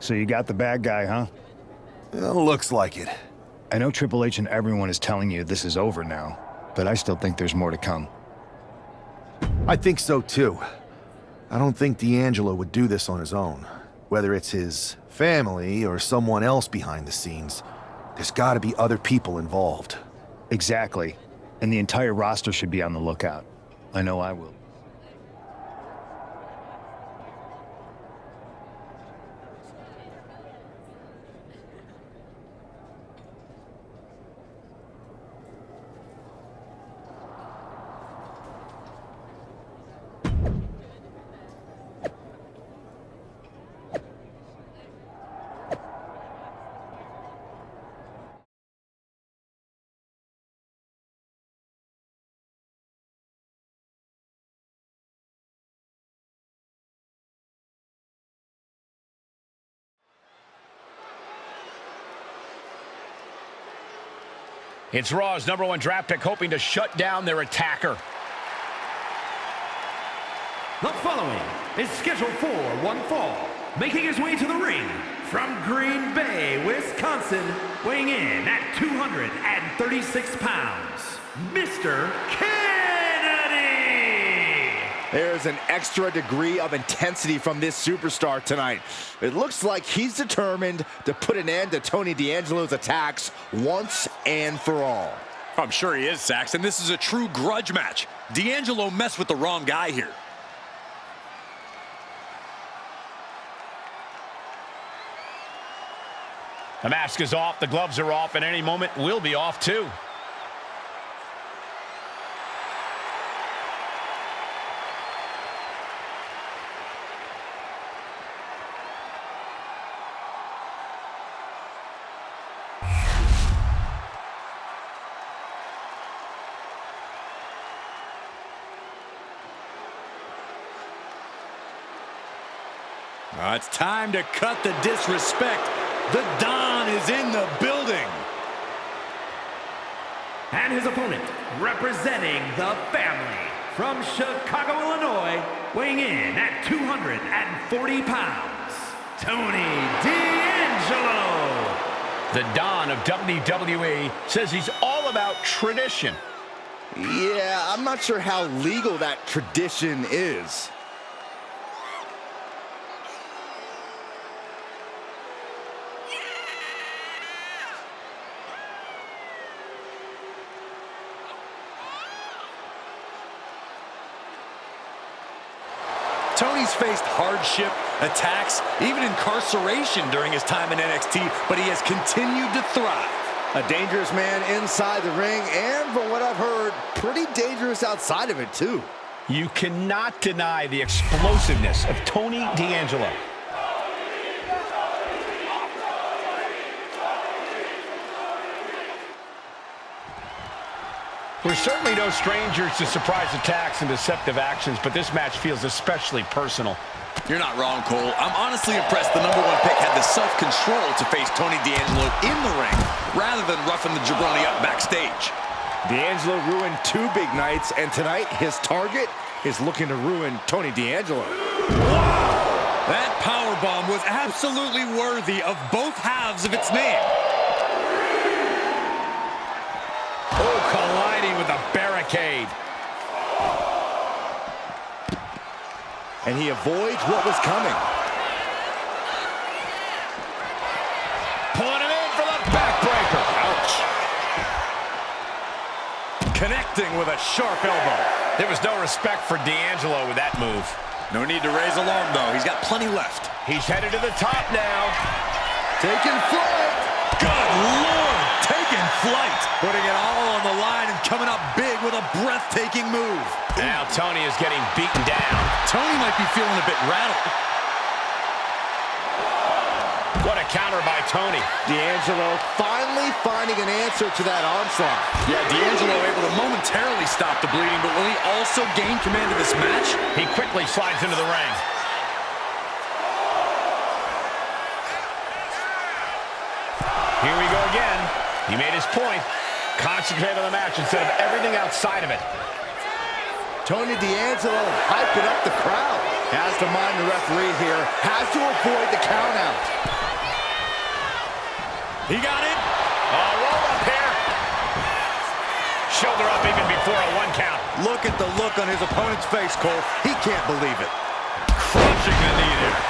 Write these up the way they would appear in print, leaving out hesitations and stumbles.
So you got the bad guy, huh? Looks like it. I know Triple H and everyone is telling you this is over now, but I still think there's more to come. I think so too. I don't think D'Angelo would do this on his own. Whether it's his family or someone else behind the scenes, there's gotta be other people involved. Exactly. And the entire roster should be on the lookout. I know I will. It's Raw's #1 draft pick hoping to shut down their attacker. The following is scheduled for one fall. Making his way to the ring from Green Bay, Wisconsin, weighing in at 236 pounds, Mr. Kennedy! There's an extra degree of intensity from this superstar tonight. It looks like he's determined to put an end to Tony D'Angelo's attacks once and for all. I'm sure he is, Saxon. This is a true grudge match. D'Angelo messed with the wrong guy here. The mask is off, the gloves are off, and any moment we'll be off too. It's time to cut the disrespect. The Don is in the building. And his opponent, representing the family, from Chicago, Illinois, weighing in at 240 pounds, Tony D'Angelo. The Don of WWE says he's all about tradition. Yeah, I'm not sure how legal that tradition is. Tony's faced hardship, attacks, even incarceration during his time in NXT, but he has continued to thrive. A dangerous man inside the ring, and from what I've heard, pretty dangerous outside of it, too. You cannot deny the explosiveness of Tony D'Angelo. We're certainly no strangers to surprise attacks and deceptive actions, but this match feels especially personal. You're not wrong, Cole. I'm honestly impressed the #1 pick had the self-control to face Tony D'Angelo in the ring, rather than roughing the jabroni up backstage. D'Angelo ruined 2 big nights, and tonight his target is looking to ruin Tony D'Angelo. Wow! That powerbomb was absolutely worthy of both halves of its name. Oh, colliding with a barricade. And he avoids what was coming. Pulling him in for the backbreaker. Ouch. Connecting with a sharp elbow. There was no respect for D'Angelo with that move. No need to raise alarm, though. He's got plenty left. He's headed to the top now. Taking flight. Good Lord, taking flight. Putting it all on the line and coming up big with a breathtaking move. Now Tony is getting beaten down. Tony might be feeling a bit rattled. What a counter by Tony. D'Angelo finally finding an answer to that onslaught. Yeah, D'Angelo able to momentarily stop the bleeding, but will he also gain command of this match? He quickly slides into the ring. Here we go again. He made his point. Concentrate on the match instead of everything outside of it. Tony D'Angelo hyping up the crowd. Has to mind the referee here. Has to avoid the count out. He got it. Roll up here. Shoulder up even before a 1 count. Look at the look on his opponent's face, Cole. He can't believe it. Crushing the knee there.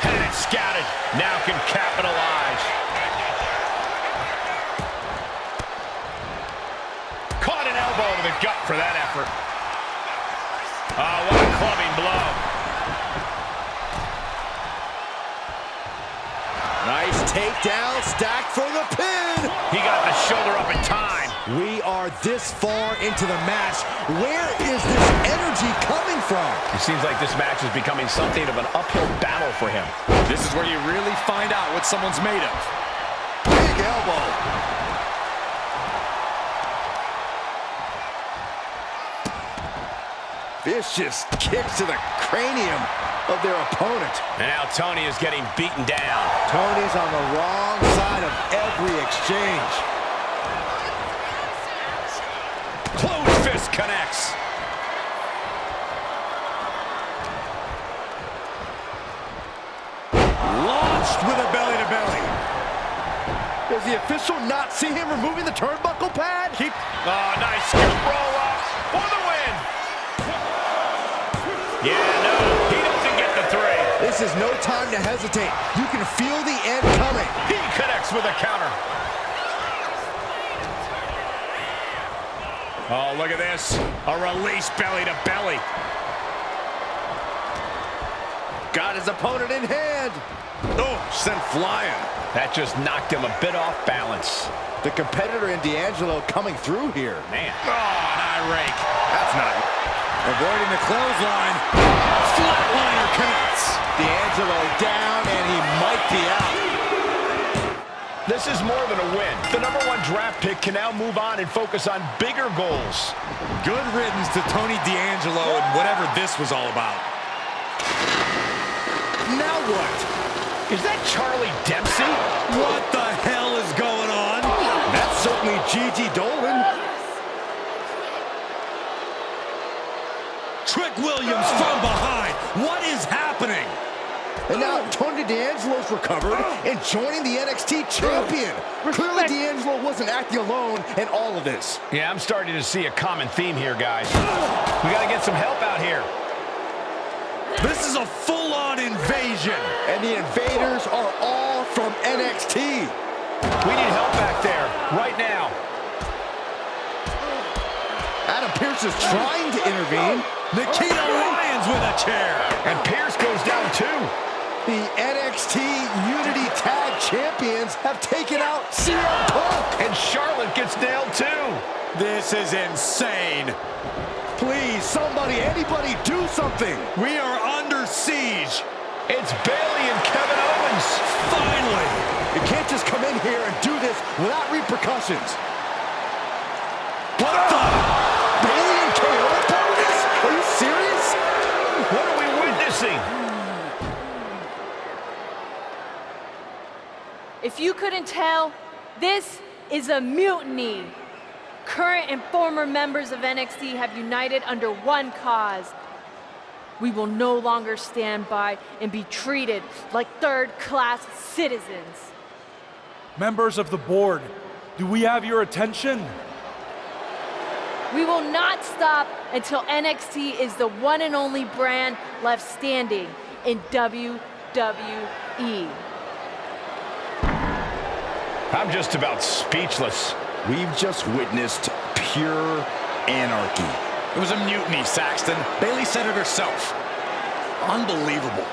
Had it scouted. Now can capitalize. Caught an elbow to the gut for that effort. Oh, what a clubbing blow. Nice takedown, stacked for the pin. He got the shoulder up in time. We are this far into the match. Where is this energy coming from? It seems like this match is becoming something of an uphill battle for him. This is where you really find out what someone's made of. Big elbow. Vicious kicks to the cranium of their opponent. And now Tony is getting beaten down. Tony's on the wrong side of every exchange. Closed fist connects. Launched with a belly-to-belly. Does the official not see him removing the turnbuckle pad? Oh, nice scoop roll up for the win. Yeah, no, he doesn't get the 3. This is no time to hesitate. You can feel the end coming. He connects with a counter. Oh, look at this. A release belly to belly. Got his opponent in hand. Oh, sent flying. That just knocked him a bit off balance. The competitor in D'Angelo coming through here. Man. Oh, an eye rake. That's not... Avoiding the clothesline. Flatliner connects. D'Angelo down, and he might be out. This is more than a win. The #1 draft pick can now move on and focus on bigger goals. Good riddance to Tony D'Angelo and whatever this was all about. Now what? Is that Charlie Dempsey? What the hell is going on? That's certainly Gigi Dolan. Trick Williams from behind. What is happening? And now Tony D'Angelo's recovered and joining the NXT champion. Clearly D'Angelo wasn't acting alone in all of this. Yeah, I'm starting to see a common theme here, guys. We got to get some help out here. This is a full-on invasion. And the invaders are all from NXT. We need help back there, right now. Adam Pearce is trying to intervene. Nikita Lyons with a chair. And Pierce goes down too. The NXT Unity Tag Champions have taken out CM Punk. And Charlotte gets nailed too. This is insane. Please, somebody, anybody, do something. We are under siege. It's Bayley and Kevin Owens. Finally. You can't just come in here and do this without repercussions. What the? Bayley and KO opponents? Are you serious? What are we witnessing? If you couldn't tell, this is a mutiny. Current and former members of NXT have united under one cause. We will no longer stand by and be treated like third-class citizens. Members of the board, do we have your attention? We will not stop until NXT is the one and only brand left standing in WWE. I'm just about speechless. We've just witnessed pure anarchy. It was a mutiny, Saxton. Bayley said it herself. Unbelievable.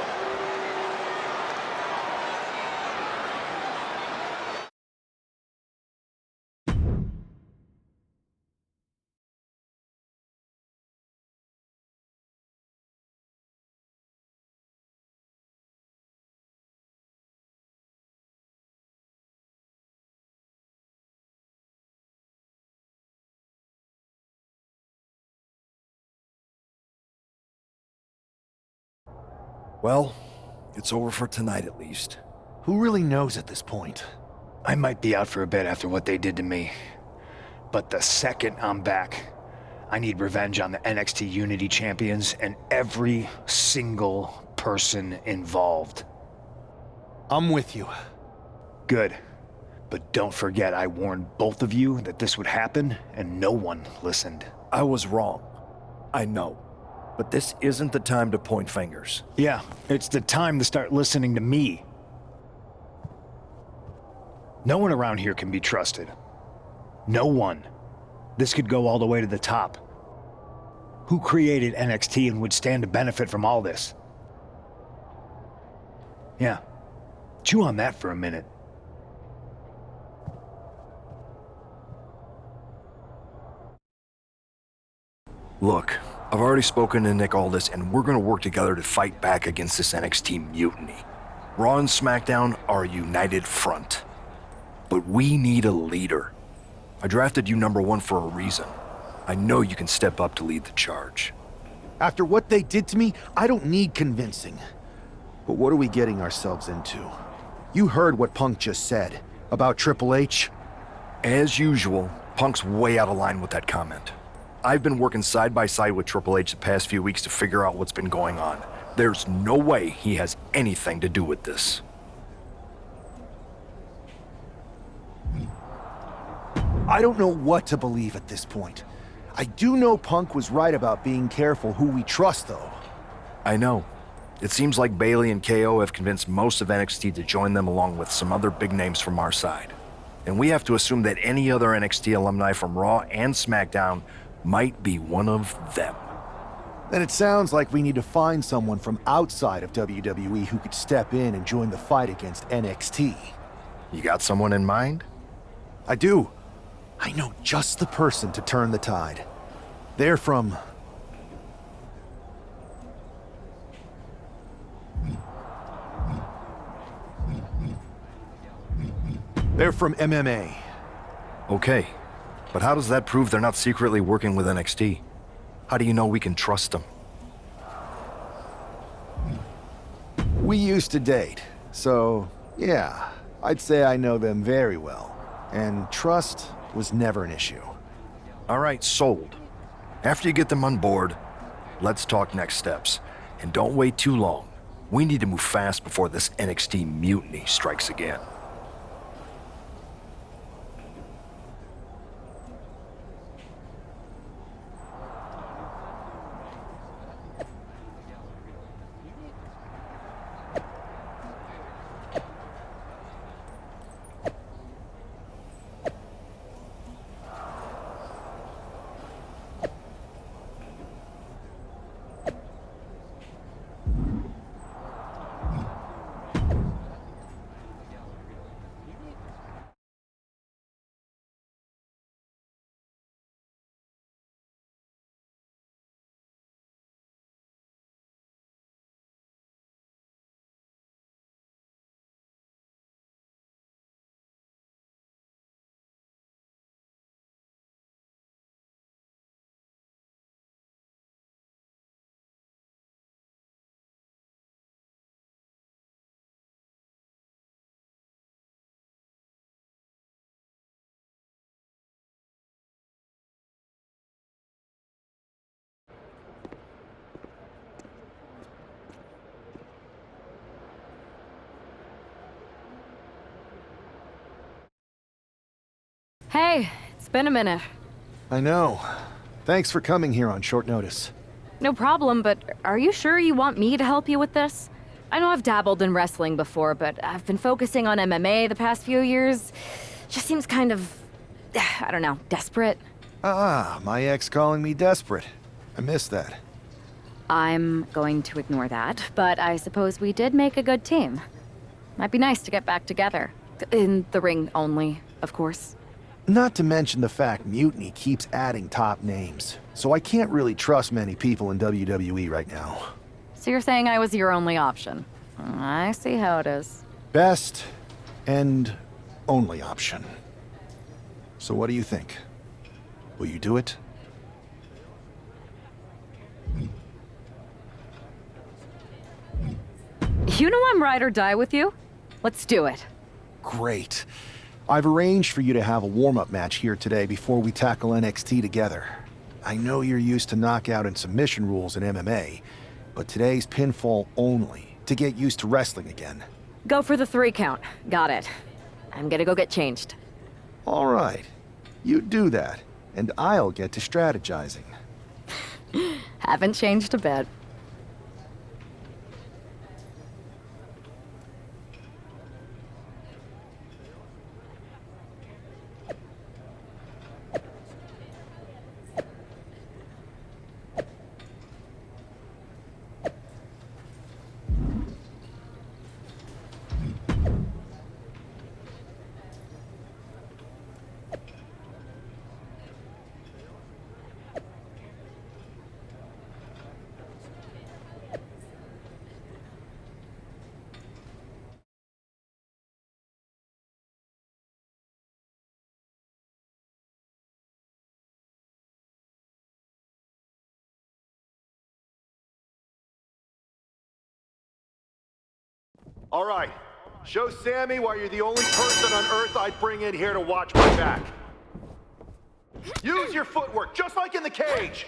Well, it's over for tonight at least. Who really knows at this point? I might be out for a bit after what they did to me. But the second I'm back, I need revenge on the NXT Unity Champions and every single person involved. I'm with you. Good. But don't forget I warned both of you that this would happen, and no one listened. I was wrong. I know. But this isn't the time to point fingers. Yeah, it's the time to start listening to me. No one around here can be trusted. No one. This could go all the way to the top. Who created NXT and would stand to benefit from all this? Yeah. Chew on that for a minute. Look, I've already spoken to Nick Aldis, and we're gonna work together to fight back against this NXT mutiny. Raw and SmackDown are a united front. But we need a leader. I drafted you #1 for a reason. I know you can step up to lead the charge. After what they did to me, I don't need convincing. But what are we getting ourselves into? You heard what Punk just said about Triple H. As usual, Punk's way out of line with that comment. I've been working side by side with Triple H the past few weeks to figure out what's been going on. There's no way he has anything to do with this. I don't know what to believe at this point. I do know Punk was right about being careful who we trust, though. I know. It seems like Bayley and KO have convinced most of NXT to join them along with some other big names from our side. And we have to assume that any other NXT alumni from Raw and SmackDown might be one of them. Then it sounds like we need to find someone from outside of WWE who could step in and join the fight against NXT. You got someone in mind? I do. I know just the person to turn the tide. They're from... They're from MMA. Okay, but how does that prove they're not secretly working with NXT? How do you know we can trust them? We used to date, so yeah, I'd say I know them very well. And trust was never an issue. All right, sold. After you get them on board, let's talk next steps. And don't wait too long. We need to move fast before this NXT mutiny strikes again. Hey, it's been a minute. I know. Thanks for coming here on short notice. No problem, but are you sure you want me to help you with this? I know I've dabbled in wrestling before, but I've been focusing on MMA the past few years. Just seems kind of, I don't know, desperate. Ah, my ex calling me desperate. I missed that. I'm going to ignore that, but I suppose we did make a good team. Might be nice to get back together. In the ring only, of course. Not to mention the fact Mutiny keeps adding top names, so I can't really trust many people in WWE right now. So you're saying I was your only option? I see how it is. Best and only option. So what do you think? Will you do it? You know I'm ride or die with you. Let's do it. Great. I've arranged for you to have a warm-up match here today before we tackle NXT together. I know you're used to knockout and submission rules in MMA, but today's pinfall only, to get used to wrestling again. Go for the 3 count. Got it. I'm gonna go get changed. All right. You do that, and I'll get to strategizing. Haven't changed a bit. All right. Show Sammy why you're the only person on Earth I'd bring in here to watch my back. Use your footwork, just like in the cage.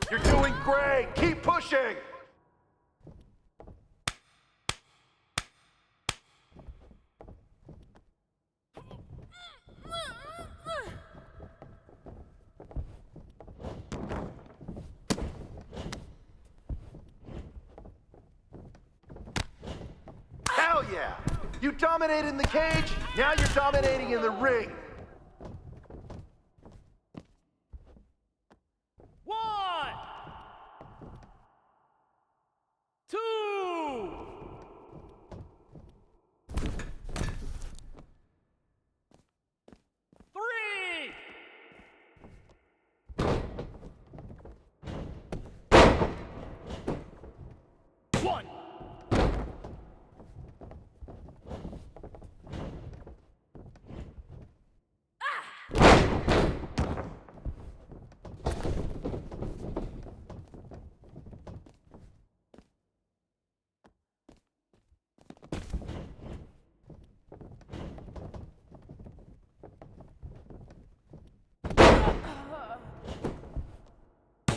You're doing great. Keep pushing. Hell yeah! You dominated in the cage, now you're dominating in the ring. One, two, three. One.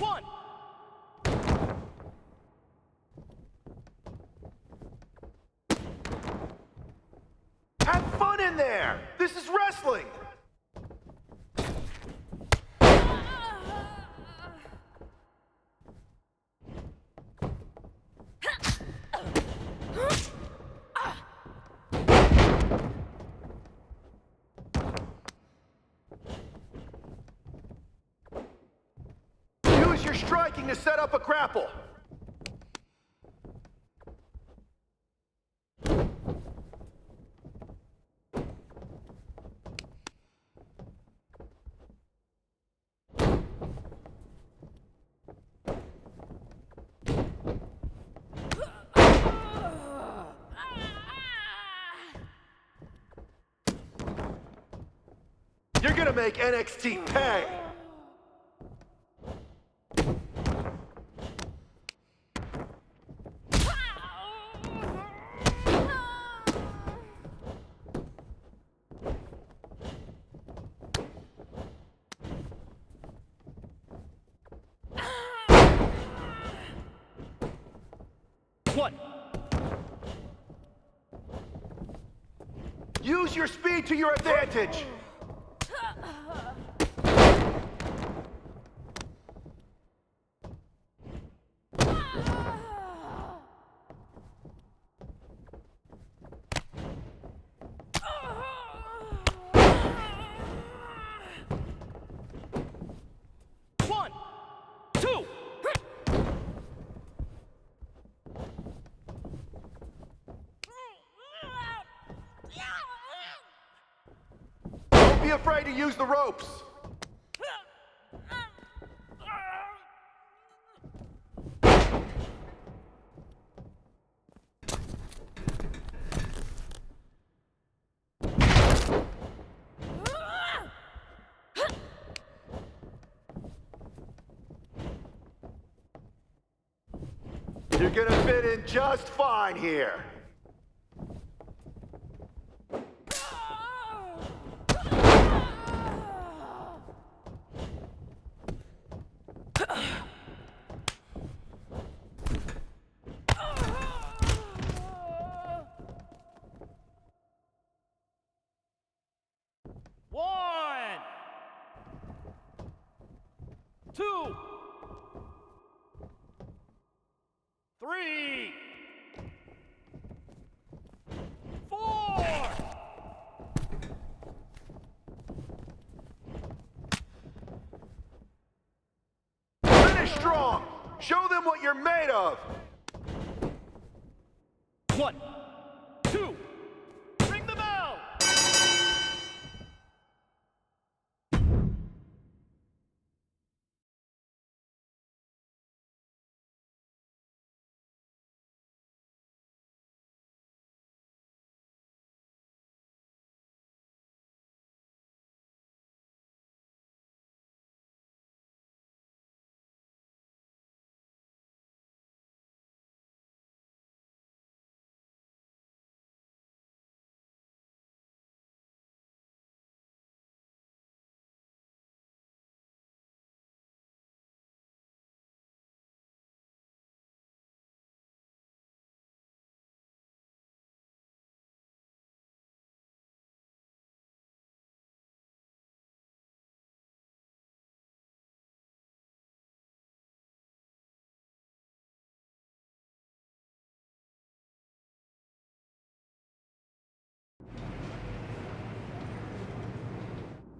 One. Have fun in there! This is wrestling! Use your striking to set up a grapple. You're gonna make NXT pay! One. Use your speed to your advantage! One, two. Don't be afraid to use the ropes! You're gonna fit in just fine here. One, two, three, four. Finish strong! Show them what you're made of! One, two, ring the bell.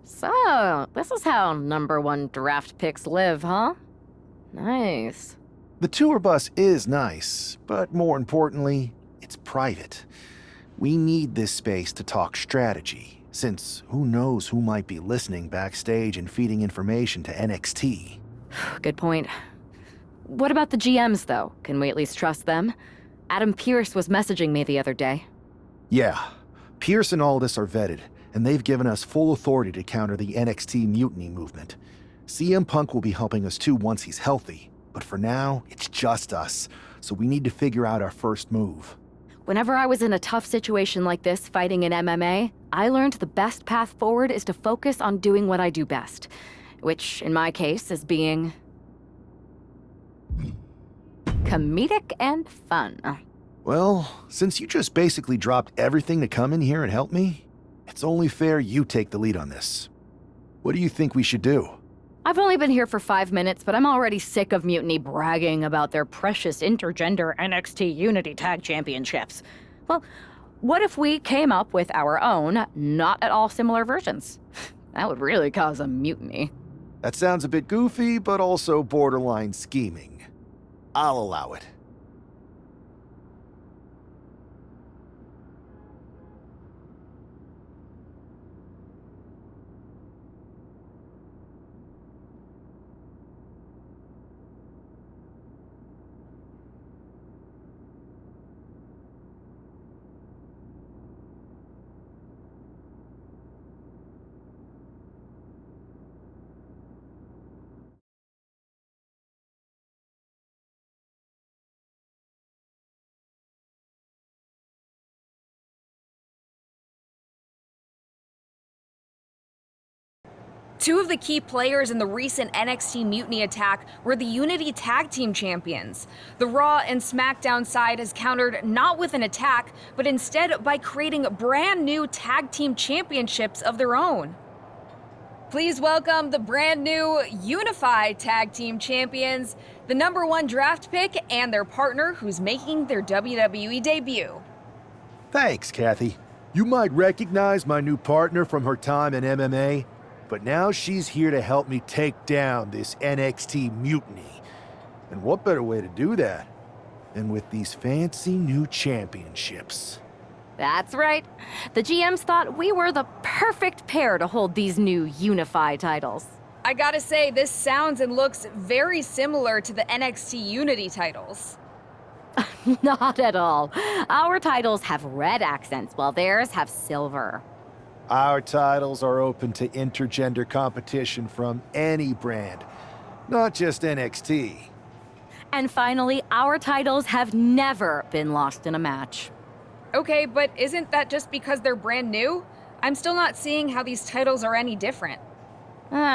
So, this is how #1 draft picks live, huh? Nice. The tour bus is nice, but more importantly, it's private. We need this space to talk strategy, since who knows who might be listening backstage and feeding information to NXT. Good point. What about the GMs, though? Can we at least trust them? Adam Pearce was messaging me the other day. Yeah, Pierce and Aldis are vetted, and they've given us full authority to counter the NXT mutiny movement. CM Punk will be helping us too once he's healthy, but for now, it's just us, so we need to figure out our first move. Whenever I was in a tough situation like this fighting in MMA, I learned the best path forward is to focus on doing what I do best, which, in my case, is being comedic and fun. Well, since you just basically dropped everything to come in here and help me, it's only fair you take the lead on this. What do you think we should do? I've only been here for 5 minutes, but I'm already sick of Mutiny bragging about their precious intergender NXT Unity Tag Championships. Well, what if we came up with our own, not at all similar versions? That would really cause a mutiny. That sounds a bit goofy, but also borderline scheming. I'll allow it. Two of the key players in the recent NXT Mutiny attack were the Unity Tag Team Champions. The Raw and SmackDown side has countered not with an attack, but instead by creating brand new Tag Team Championships of their own. Please welcome the brand new Unified Tag Team Champions, the #1 draft pick, and their partner who's making their WWE debut. Thanks, Kathy. You might recognize my new partner from her time in MMA, but now she's here to help me take down this NXT mutiny. And what better way to do that than with these fancy new championships? That's right. The GMs thought we were the perfect pair to hold these new Unified titles. I gotta say, this sounds and looks very similar to the NXT Unity titles. Not at all. Our titles have red accents, while theirs have silver. Our titles are open to intergender competition from any brand, not just NXT. And finally, our titles have never been lost in a match. Okay, but isn't that just because they're brand new? I'm still not seeing how these titles are any different.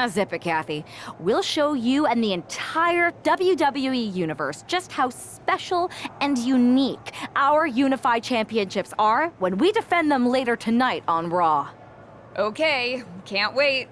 Zip it, Kathy. We'll show you and the entire WWE Universe just how special and unique our Unified Championships are when we defend them later tonight on Raw. Okay, can't wait.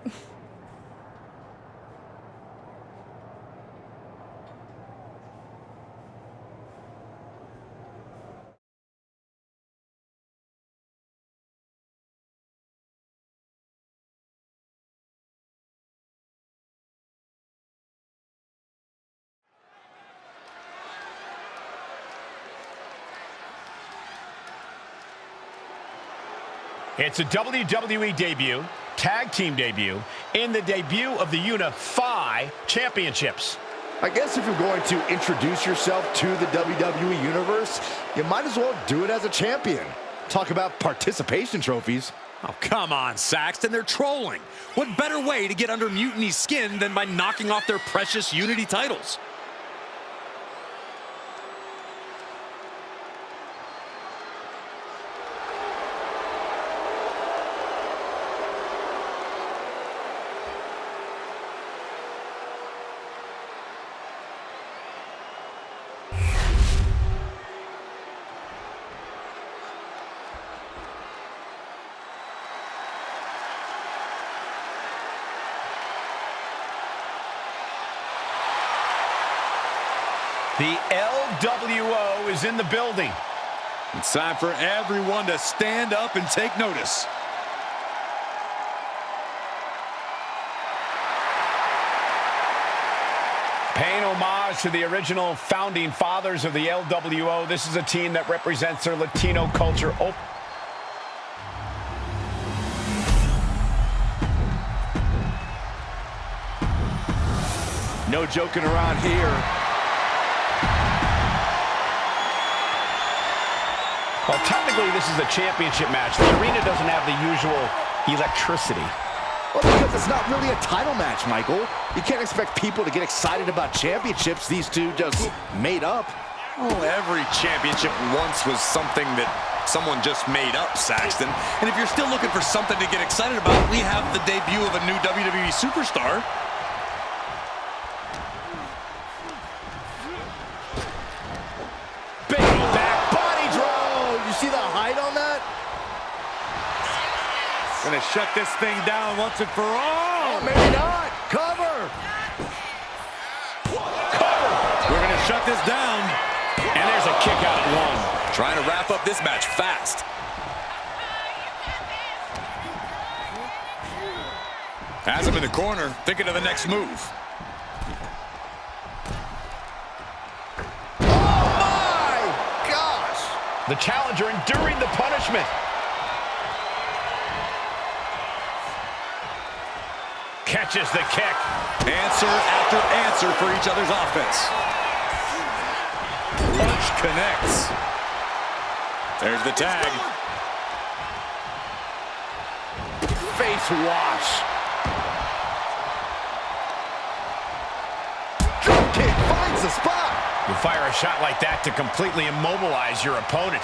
It's a WWE debut, tag team debut, and the debut of the Unify Championships. I guess if you're going to introduce yourself to the WWE Universe, you might as well do it as a champion. Talk about participation trophies. Oh, come on, Saxton. They're trolling. What better way to get under Mutiny's skin than by knocking off their precious Unity titles? The LWO is in the building. It's time for everyone to stand up and take notice. Paying homage to the original founding fathers of the LWO, this is a team that represents their Latino culture. No joking around here. Well, technically, this is a championship match. The arena doesn't have the usual electricity. Well, because it's not really a title match, Michael. You can't expect people to get excited about championships these two just made up. Oh, every championship once was something that someone just made up, Saxton. And if you're still looking for something to get excited about, we have the debut of a new WWE superstar. See the height on that? Gonna shut this thing down once and for all. Oh, maybe not. Cover. Cover. We're gonna shut this down. And there's a kick out at one. Trying to wrap up this match fast. Has him in the corner, thinking of the next move. The challenger enduring the punishment. Catches the kick. Answer after answer for each other's offense. Punch connects. There's the tag. Face wash. Drop kick finds the spot. You fire a shot like that to completely immobilize your opponent.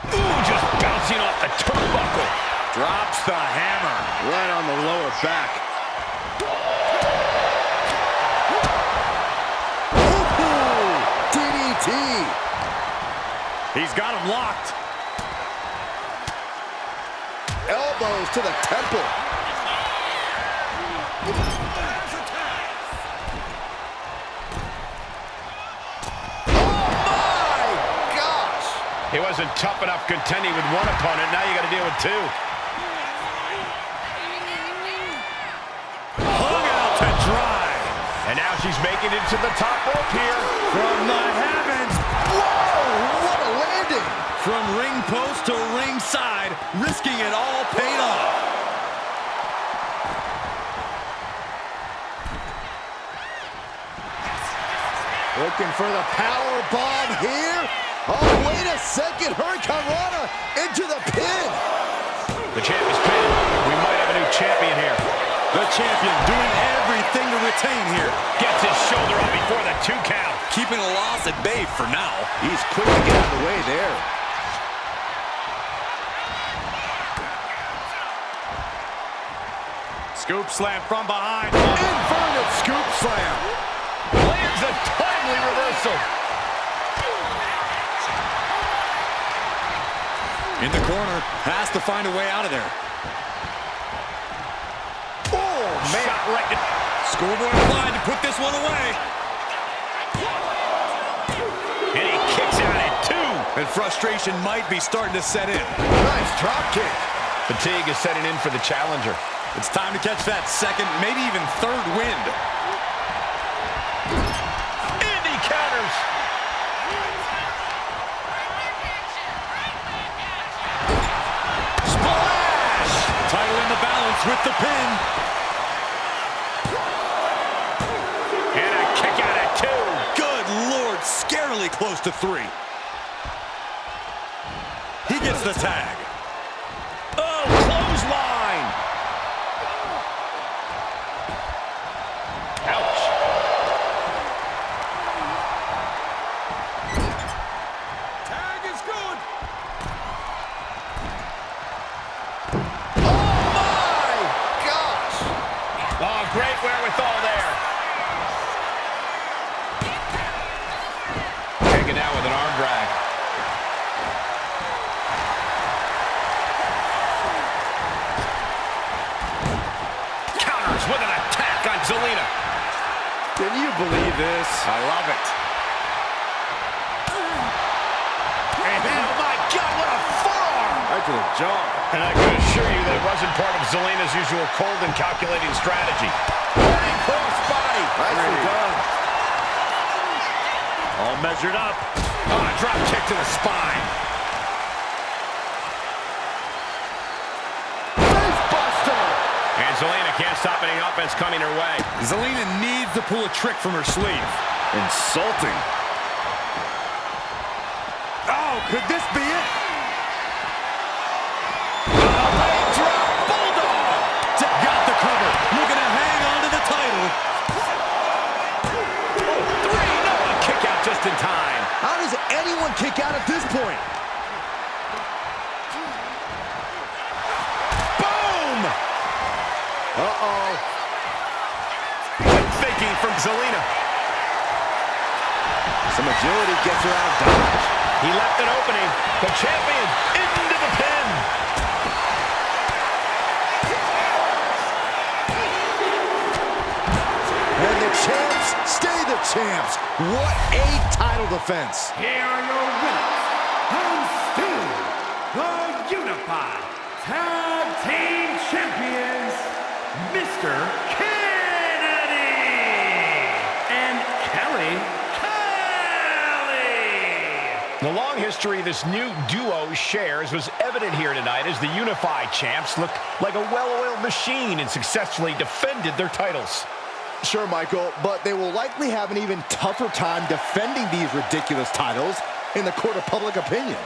Ooh, just bouncing off the turnbuckle. Drops the hammer. Right on the lower back. Ooh, DDT. He's got him locked. Elbows to the temple. He wasn't tough enough contending with one opponent. Now you got to deal with two. Hung out to dry. And now she's making it to the top rope here. From the heavens. Whoa, what a landing. From ring post to ringside, risking it all paid off. Looking for the power bomb here. Oh, wait a second. Hurricane into the pin. The champ is pinned. We might have a new champion here. The champion doing everything to retain here. Gets his shoulder up before the 2 count. Keeping a loss at bay for now. He's quick to get out of the way there. Scoop slam from behind. Inverted scoop slam. Lands a timely reversal. In the corner, has to find a way out of there. Oh, man. Shot right to... Scoreboard line to put this one away. And he kicks out at 2. And frustration might be starting to set in. Nice drop kick. Fatigue is setting in for the challenger. It's time to catch that second, maybe even third wind. And he counters. Splash! Title in the balance with the pin. And a kick out at 2. Good Lord, scarily close to 3. He gets the tag. Oh, clothesline. Ouch. Tag is good. Oh my gosh. Oh, great wherewithal there. Taken out with an arm drag. Counters with an attack on Zelina. Can you believe this? I love it. And oh my God, what a forearm! Right to the jaw. And I can assure you that it wasn't part of Zelina's usual cold and calculating strategy. Running cross body. Nicely done. All measured up. Oh, a drop kick to the spine. Facebuster. And Zelina can't stop any offense coming her way. Zelina needs to pull a trick from her sleeve. Insulting. Oh, could this be it? Got the cover. Looking to hang on to the title. 3, no, a kick out just in time. How does anyone kick out at this point? Boom! Uh-oh. Quick thinking from Zelina. Some agility gets her out of dodge. He left an opening. The champion into the pin. And the champs stay the champs. What a title defense. Here are your winners, and still the Unified Tag Team Champions, Mr. Kennedy and Kelly. The long history this new duo shares was evident here tonight as the Unified champs looked like a well-oiled machine and successfully defended their titles. Sure, Michael, but they will likely have an even tougher time defending these ridiculous titles in the court of public opinion.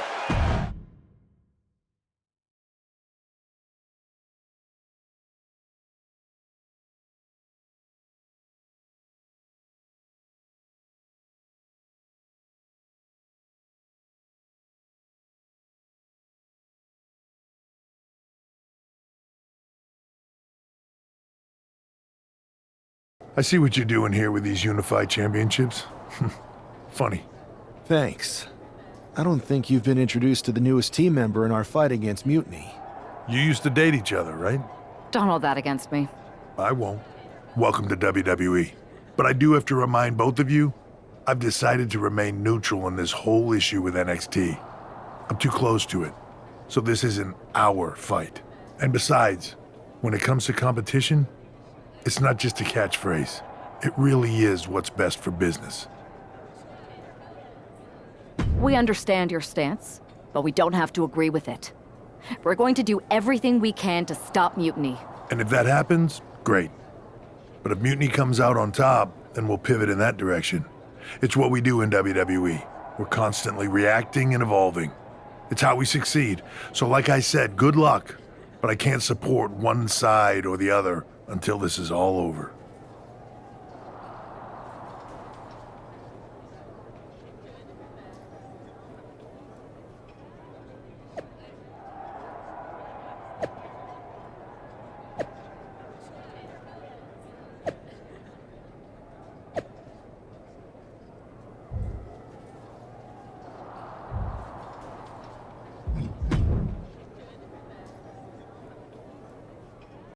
I see what you're doing here with these Unified Championships. Funny. Thanks. I don't think you've been introduced to the newest team member in our fight against Mutiny. You used to date each other, right? Don't hold that against me. I won't. Welcome to WWE. But I do have to remind both of you, I've decided to remain neutral in this whole issue with NXT. I'm too close to it. So this isn't our fight. And besides, when it comes to competition, it's not just a catchphrase. It really is what's best for business. We understand your stance, but we don't have to agree with it. We're going to do everything we can to stop Mutiny. And if that happens, great. But if Mutiny comes out on top, then we'll pivot in that direction. It's what we do in WWE. We're constantly reacting and evolving. It's how we succeed. So like I said, good luck. But I can't support one side or the other until this is all over.